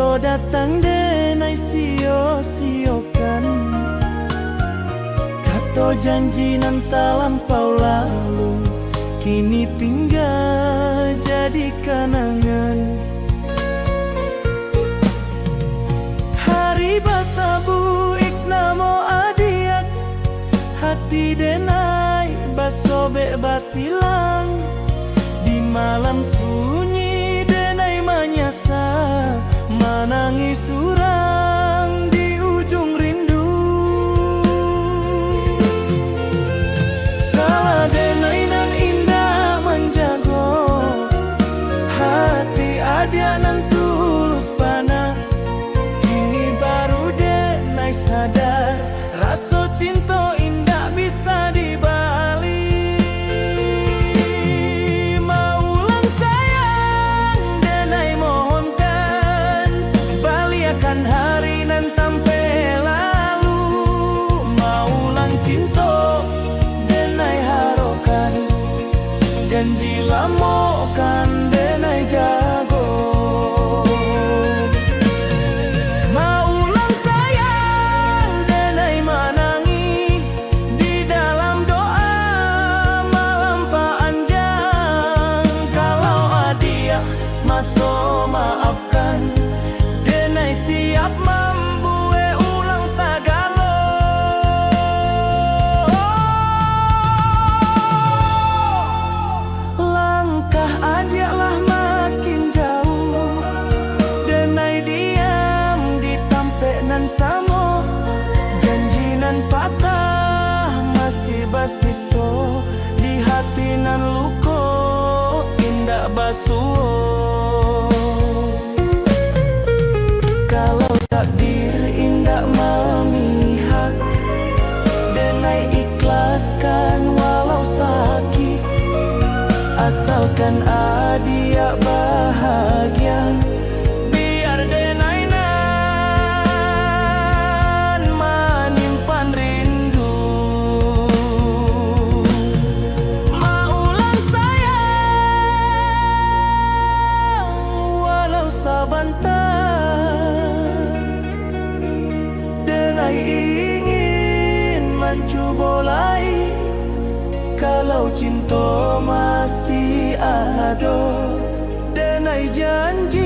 Cinta datang denai sio-siokan, kato janji nan lampau lalu, kini tinggal jadi kenangan. Hari basabu iknamo adiak, hati denai basobek basilang. Di malam sunyi denai menyasar, menangis surang di ujung rindu. Salah denai nan indah menjago, hati adia nan tulus panah. Kini baru denai sadar, rasa cinta indah bisa dibali. Mau ulang sayang denai mohonkan, baliakan hari nan tampe lalu. Mau ulang cinta denai harokan, janji lamokan denai jago. Mau ulang sayang denai menangi, di dalam doa malam panjang. Kalau adia maso maafkan, denai siap membue ulang sagalo. Langkah adialah makin jauh, denai diam di tampe nan samo. Janji nan patah masih basiso, di hati nan luko indah basuh. Kalau takdir indah memihak, denai ikhlaskan walau sakit. Asalkan adia bahagia, biar denai nan menyimpan rindu. Mau ulang sayang walau sabantar, denai ingin mencoba lagi. Kalau cinta masih ada, denai janji